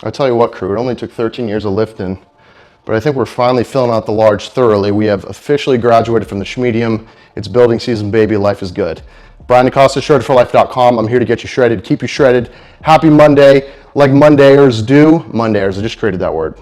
I tell you what, crew, it only took 13 years of lifting, but I think we're finally filling out the large thoroughly. We have officially graduated from the schmedium. It's building season, baby. Life is good. Brian DeCosta, shreddedforlife.com. I'm here to get you shredded, keep you shredded. Happy Monday, like Mondayers do. Mondayers, I just created that word.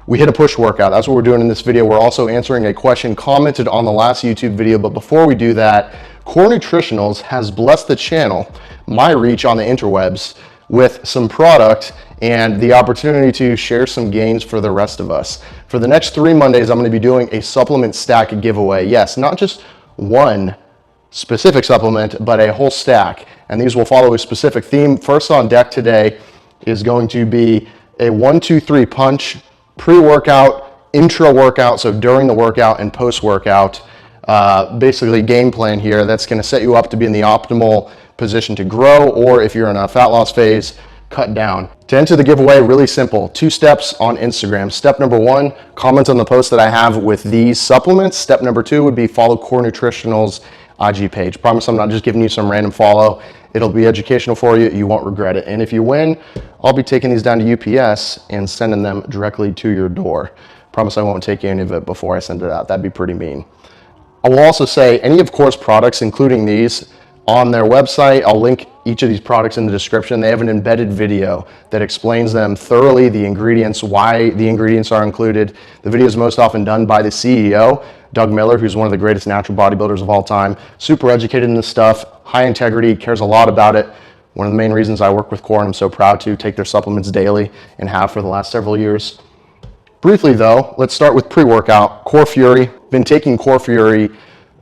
We hit a push workout. That's what we're doing in this video. We're also answering a question commented on the last YouTube video. But before we do that, Core Nutritionals has blessed the channel, my reach on the interwebs, with some product and the opportunity to share some gains for the rest of us. For the next 3 Mondays, I'm going to be doing a supplement stack giveaway. Yes, not just one specific supplement, but a whole stack. And these will follow a specific theme. First on deck today is going to be a 1-2-3 punch pre-workout, intra-workout, so during the workout and post-workout, basically game plan here that's going to set you up to be in the optimal position to grow, or if you're in a fat loss phase, cut down. To enter the giveaway, really simple. 2 steps on Instagram. Step number 1, comment on the post that I have with these supplements. Step number 2 would be follow Core Nutritionals IG page. Promise I'm not just giving you some random follow. It'll be educational for you. You won't regret it. And if you win, I'll be taking these down to UPS and sending them directly to your door. Promise I won't take any of it before I send it out. That'd be pretty mean. I will also say any of Core's products, including these, on their website. I'll link each of these products in the description. They have an embedded video that explains them thoroughly, the ingredients, why the ingredients are included. The video is most often done by the CEO, Doug Miller, who's one of the greatest natural bodybuilders of all time. Super educated in this stuff, high integrity, cares a lot about it. One of the main reasons I work with Core, and I'm so proud to take their supplements daily and have for the last several years. Briefly though, let's start with pre-workout. Core Fury. Been taking Core Fury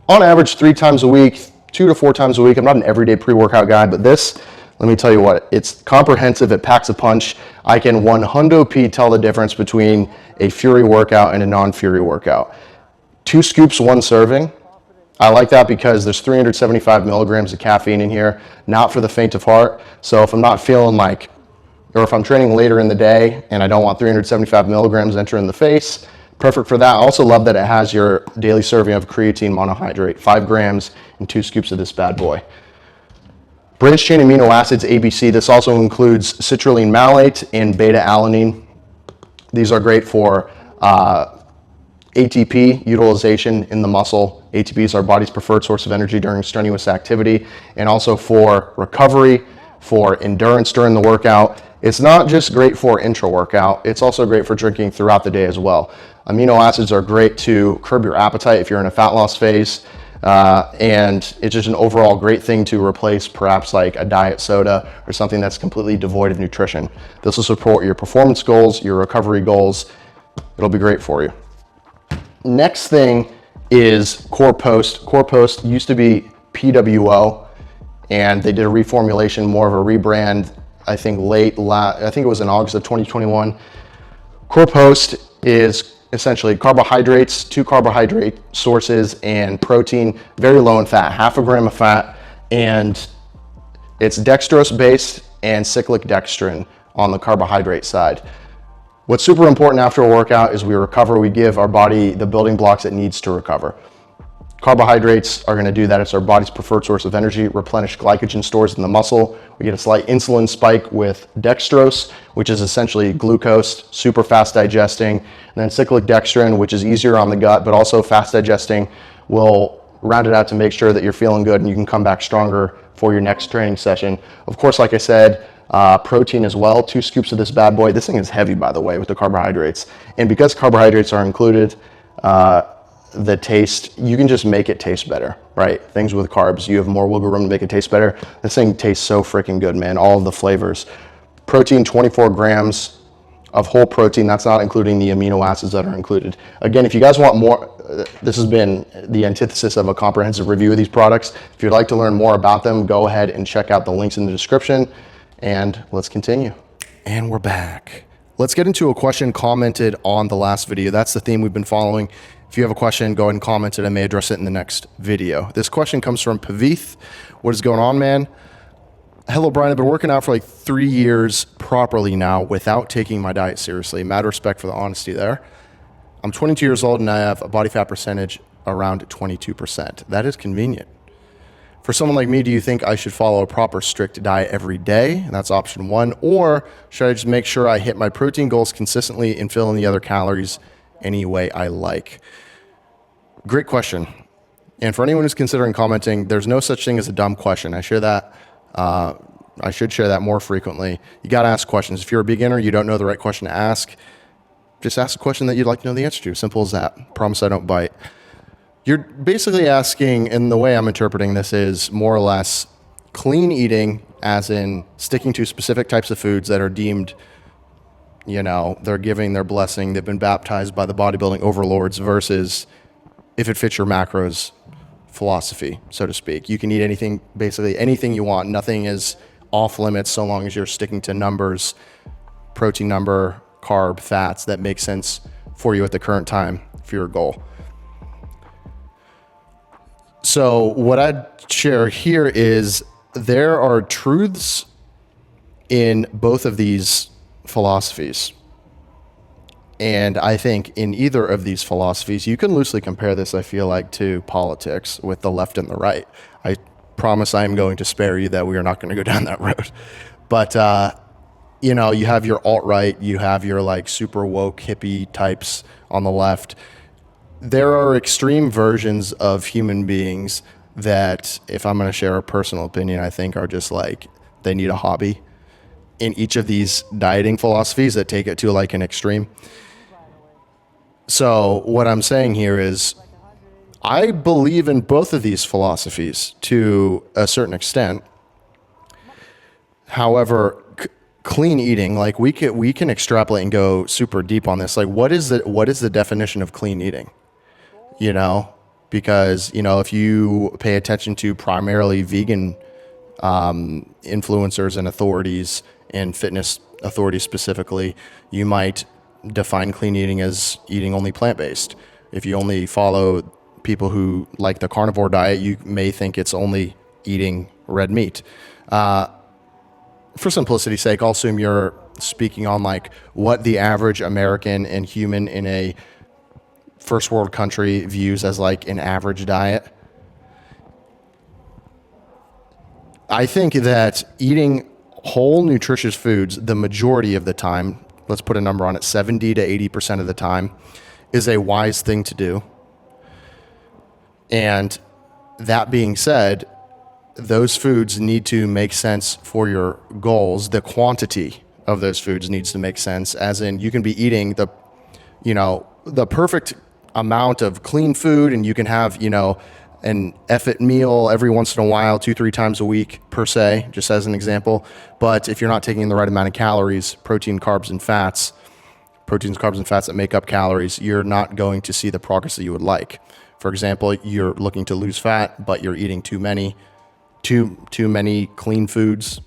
on average 3 times a week, 2 to 4 times a week. I'm not an everyday pre-workout guy, but this, let me tell you what, it's comprehensive, it packs a punch. I can 100% tell the difference between a Fury workout and a non-Fury workout. 2 scoops, 1 serving. I like that because there's 375 milligrams of caffeine in here, not for the faint of heart. So if I'm not feeling like, or if I'm training later in the day and I don't want 375 milligrams entering the face, perfect for that. I also love that it has your daily serving of creatine monohydrate, 5 grams and 2 scoops of this bad boy. Branched chain amino acids, ABC. This also includes citrulline malate and beta-alanine. These are great for ATP utilization in the muscle. ATP is our body's preferred source of energy during strenuous activity, and also for recovery, for endurance during the workout. It's not just great for intra-workout, it's also great for drinking throughout the day as well. Amino acids are great to curb your appetite if you're in a fat loss phase, and it's just an overall great thing to replace perhaps like a diet soda or something that's completely devoid of nutrition. This will support your performance goals, your recovery goals. It'll be great for you. Next thing is Core Post. Core Post used to be PWO, and they did a reformulation, more of a rebrand, I think I think it was in August of 2021. Core Post is essentially carbohydrates, 2 carbohydrate sources, and protein, very low in fat, 0.5 gram of fat, and it's dextrose based and cyclic dextrin on the carbohydrate side. What's super important after a workout is we recover, we give our body the building blocks it needs to recover. Carbohydrates are going to do that. It's our body's preferred source of energy, replenish glycogen stores in the muscle. We get a slight insulin spike with dextrose, which is essentially glucose, super fast digesting. And then cyclic dextrin, which is easier on the gut, but also fast digesting, will round it out to make sure that you're feeling good and you can come back stronger for your next training session. Of course, like I said, protein as well, 2 scoops of this bad boy. This thing is heavy, by the way, with the carbohydrates. And because carbohydrates are included, the taste, you can just make it taste better, right? Things with carbs, you have more wiggle room to make it taste better. This thing tastes so freaking good, man. All of the flavors. Protein, 24 grams of whole protein. That's not including the amino acids that are included. Again, if you guys want more, this has been the antithesis of a comprehensive review of these products. If you'd like to learn more about them, go ahead and check out the links in the description, and let's continue. And we're back. Let's get into a question commented on the last video. That's the theme we've been following. If you have a question, go ahead and comment it. I may address it in the next video. This question comes from Pavith. What is going on, man? Hello, Brian. I've been working out for like 3 years properly now without taking my diet seriously. Mad respect for the honesty there. I'm 22 years old and I have a body fat percentage around 22%. That is convenient. For someone like me, do you think I should follow a proper strict diet every day? And that's option one. Or should I just make sure I hit my protein goals consistently and fill in the other calories any way I like? Great question. And for anyone who's considering commenting, there's no such thing as a dumb question. I share that. I should share that more frequently. You got to ask questions. If you're a beginner, you don't know the right question to ask, just ask a question that you'd like to know the answer to. Simple as that. Promise I don't bite. You're basically asking, and the way I'm interpreting this is more or less clean eating, as in sticking to specific types of foods that are deemed, they're giving their blessing, they've been baptized by the bodybuilding overlords, versus if it fits your macros philosophy, so to speak. You can eat anything, basically anything you want. Nothing is off limits so long as you're sticking to numbers, protein number, carb, fats that make sense for you at the current time for your goal. So what I'd share here is there are truths in both of these philosophies. And I think in either of these philosophies, you can loosely compare this, I feel like, to politics with the left and the right. I promise I am going to spare you that we are not going to go down that road. But, you have your alt-right, you have your super woke hippie types on the left. There are extreme versions of human beings that, if I'm going to share a personal opinion, I think are just they need a hobby in each of these dieting philosophies that take it to an extreme. So what I'm saying here is I believe in both of these philosophies to a certain extent. However, clean eating, we can extrapolate and go super deep on this. What is the definition of clean eating? Because, if you pay attention to primarily vegan influencers and authorities and fitness authorities specifically, you might define clean eating as eating only plant-based. If you only follow people who like the carnivore diet, you may think it's only eating red meat. For simplicity's sake, I'll assume you're speaking on what the average American and human in a first world country views as an average diet. I think that eating whole nutritious foods the majority of the time, let's put a number on it, 70 to 80% of the time, is a wise thing to do. And that being said, those foods need to make sense for your goals. The quantity of those foods needs to make sense, as in you can be eating the perfect amount of clean food, and you can have, an effort meal every once in a while, 2-3 times a week per se, just as an example. But if you're not taking the right amount of calories, proteins, carbs, and fats that make up calories, you're not going to see the progress that you would like. For example, you're looking to lose fat, but you're eating too many clean foods,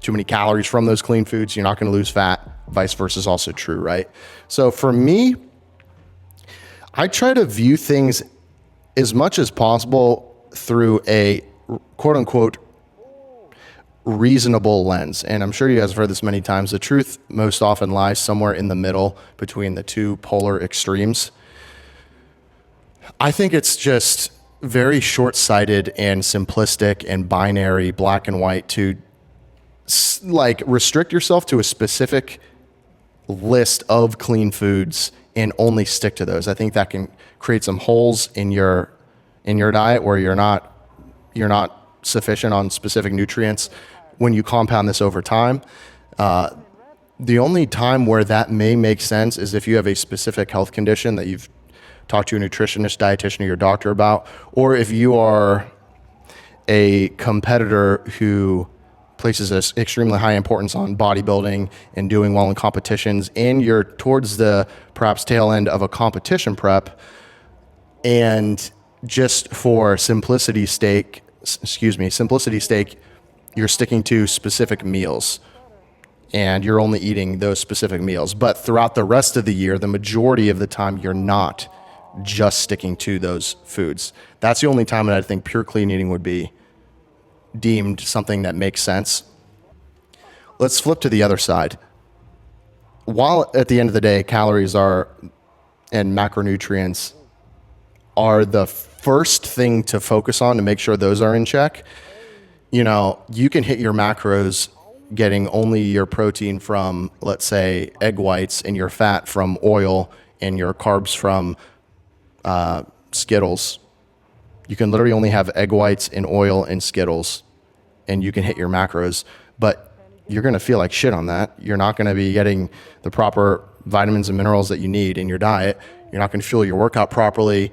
too many calories from those clean foods, you're not going to lose fat. Vice versa is also true, right? So for me, I try to view things as much as possible through a quote unquote reasonable lens. And I'm sure you guys have heard this many times. The truth most often lies somewhere in the middle between the two polar extremes. I think it's just very short-sighted and simplistic and binary, black and white, to restrict yourself to a specific list of clean foods and only stick to those. I think that can create some holes in your diet where you're not sufficient on specific nutrients when you compound this over time. The only time where that may make sense is if you have a specific health condition that you've talked to a nutritionist, dietitian, or your doctor about, or if you are a competitor who places an extremely high importance on bodybuilding and doing well in competitions, and you're towards the perhaps tail end of a competition prep, and just for simplicity's sake, you're sticking to specific meals and you're only eating those specific meals. But throughout the rest of the year, the majority of the time, you're not just sticking to those foods. That's the only time that I think pure clean eating would be deemed something that makes sense. Let's flip to the other side. While at the end of the day, calories and macronutrients are the first thing to focus on to make sure those are in check. You know, you can hit your macros getting only your protein from, let's say, egg whites, and your fat from oil, and your carbs from Skittles. You can literally only have egg whites and oil and Skittles, and you can hit your macros, but you're going to feel like shit on that. You're not going to be getting the proper vitamins and minerals that you need in your diet. You're not going to fuel your workout properly.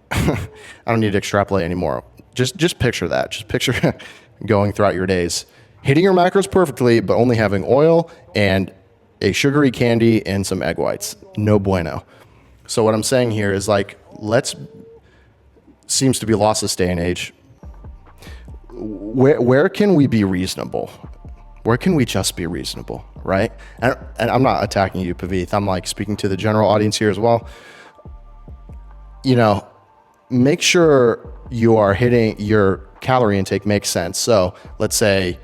I don't need to extrapolate anymore. Just picture that. Just picture going throughout your days, hitting your macros perfectly, but only having oil and a sugary candy and some egg whites. No bueno. So what I'm saying here is, like, seems to be lost this day and age. Where can we be reasonable? Where can we just be reasonable, right? And I'm not attacking you, Pavith. I'm like speaking to the general audience here as well. You know, make sure you are hitting your calorie intake makes sense. So let's say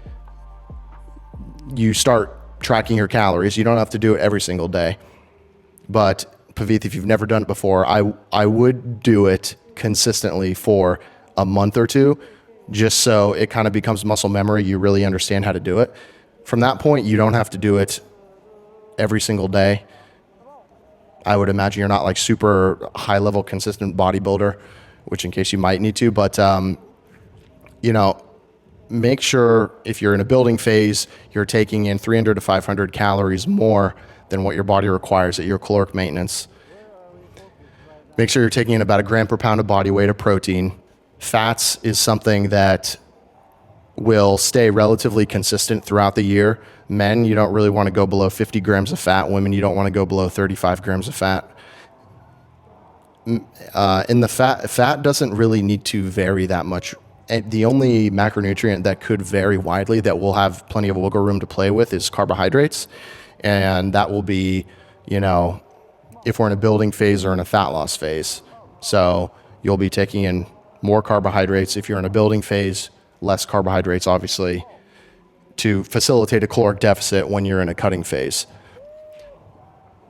you start tracking your calories. You don't have to do it every single day. But Pavith, if you've never done it before, I would do it consistently for a month or two, just so it kind of becomes muscle memory. You really understand how to do it. From that point, you don't have to do it every single day. I would imagine you're not like super high level consistent bodybuilder, which in case you might need to, but you know, make sure if you're in a building phase, you're taking in 300 to 500 calories more than what your body requires at your caloric maintenance. Make sure you're taking in about a gram per pound of body weight of protein. Fats is something that will stay relatively consistent throughout the year. Men, you don't really want to go below 50 grams of fat. Women, you don't want to go below 35 grams of fat. And the fat doesn't really need to vary that much. And the only macronutrient that could vary widely that will have plenty of wiggle room to play with is carbohydrates. And that will be, you know, if we're in a building phase or in a fat loss phase. So you'll be taking in more carbohydrates. If you're in a building phase, less carbohydrates, obviously, to facilitate a caloric deficit when you're in a cutting phase.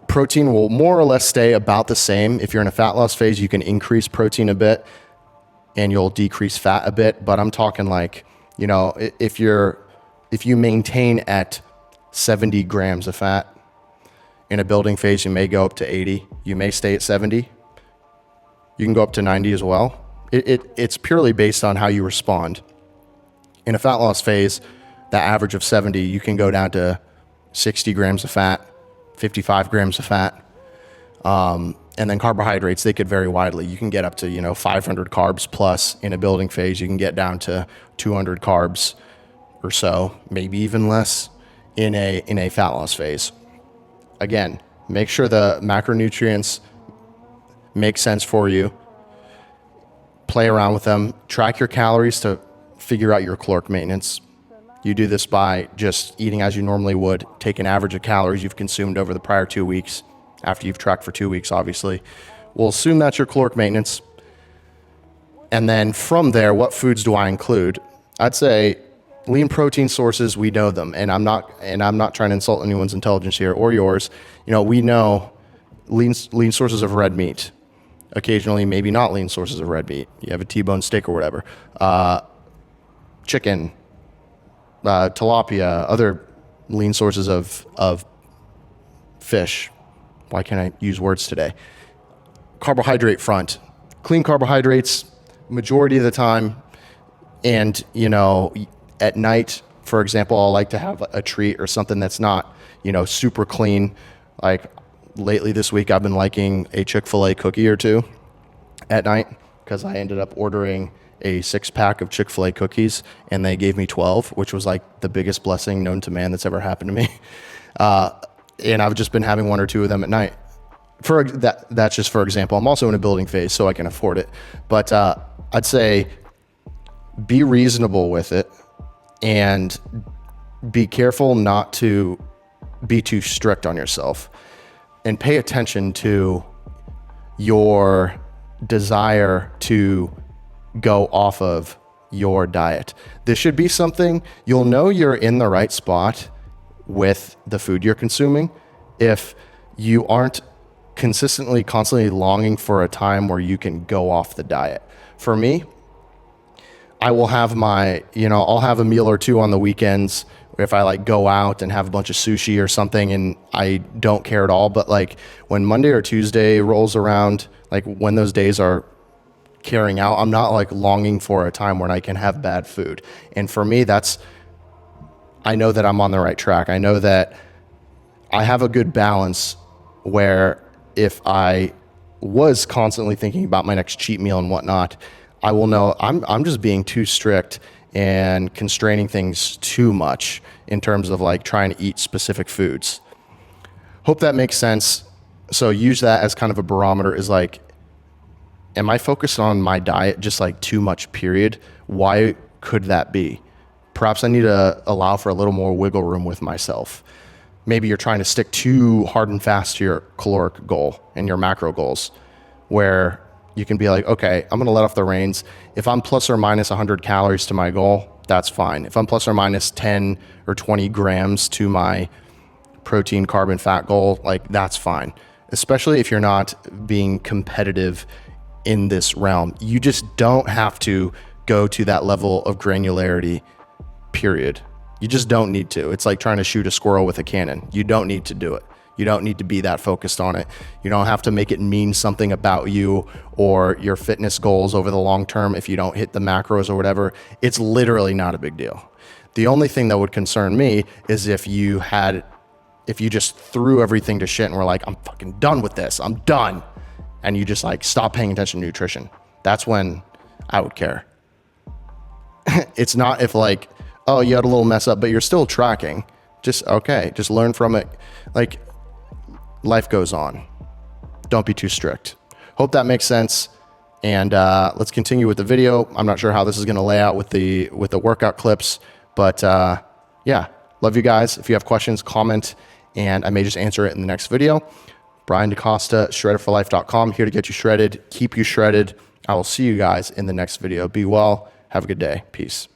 Protein will more or less stay about the same. If you're in a fat loss phase, you can increase protein a bit and you'll decrease fat a bit. But I'm talking like, you know, if you maintain at 70 grams of fat in a building phase, you may go up to 80. You may stay at 70. You can go up to 90 as well. It's purely based on how you respond. In a fat loss phase, the average of 70, you can go down to 60 grams of fat, 55 grams of fat. And then carbohydrates, they could vary widely. You can get up to, you know, 500 carbs plus. In a building phase, you can get down to 200 carbs or so, maybe even less in a fat loss phase. Again, make sure the macronutrients make sense for you. Play around with them. Track your calories to figure out your caloric maintenance. You do this by just eating as you normally would. Take an average of calories you've consumed over the prior 2 weeks, after you've tracked for 2 weeks, obviously. We'll assume that's your caloric maintenance. And then from there, what foods do I include? I'd say lean protein sources, we know them. And I'm not trying to insult anyone's intelligence here or yours. You know, we know lean sources of red meat. Occasionally, maybe not lean sources of red meat. You have a T-bone steak or whatever. Chicken, tilapia, other lean sources of fish. Why can't I use words today? Carbohydrate front. Clean carbohydrates majority of the time. And, you know, at night, for example, I'll like to have a treat or something that's not, you know, super clean. Like lately this week, I've been liking a Chick-fil-A cookie or two at night because I ended up ordering a 6-pack of Chick-fil-A cookies and they gave me 12, which was like the biggest blessing known to man that's ever happened to me. And I've just been having 1 or 2 of them at night. That's just for example. I'm also in a building phase, so I can afford it. But I'd say be reasonable with it and be careful not to be too strict on yourself, and pay attention to your desire to go off of your diet. This should be something you'll know you're in the right spot with the food you're consuming if you aren't constantly longing for a time where you can go off the diet. For me, I will have I'll have a meal or two on the weekends if I like go out and have a bunch of sushi or something and I don't care at all. But like when Monday or Tuesday rolls around, like when those days are carrying out, I'm not like longing for a time when I can have bad food. And for me, I know that I'm on the right track. I know that I have a good balance where if I was constantly thinking about my next cheat meal and whatnot, I will know I'm just being too strict and constraining things too much in terms of like trying to eat specific foods. Hope that makes sense. So use that as kind of a barometer, is like, am I focused on my diet just like too much, period? Why could that be? Perhaps I need to allow for a little more wiggle room with myself. Maybe you're trying to stick too hard and fast to your caloric goal and your macro goals, where you can be like, okay, I'm going to let off the reins. If I'm plus or minus 100 calories to my goal, that's fine. If I'm plus or minus 10 or 20 grams to my protein, carb, and fat goal, like that's fine. Especially if you're not being competitive in this realm. You just don't have to go to that level of granularity, period. You just don't need to. It's like trying to shoot a squirrel with a cannon. You don't need to do it. You don't need to be that focused on it. You don't have to make it mean something about you or your fitness goals over the long term if you don't hit the macros or whatever. It's literally not a big deal. The only thing that would concern me is if you just threw everything to shit and were like, I'm fucking done with this. I'm done. And you just like stop paying attention to nutrition. That's when I would care. It's not if like, oh, you had a little mess up, but you're still tracking. Just learn from it. Like, life goes on. Don't be too strict. Hope that makes sense. And let's continue with the video. I'm not sure how this is going to lay out with the workout clips, but yeah, love you guys. If you have questions, comment, and I may just answer it in the next video. Brian DeCosta, shredderforlife.com, here to get you shredded, keep you shredded. I will see you guys in the next video. Be well. Have a good day. Peace.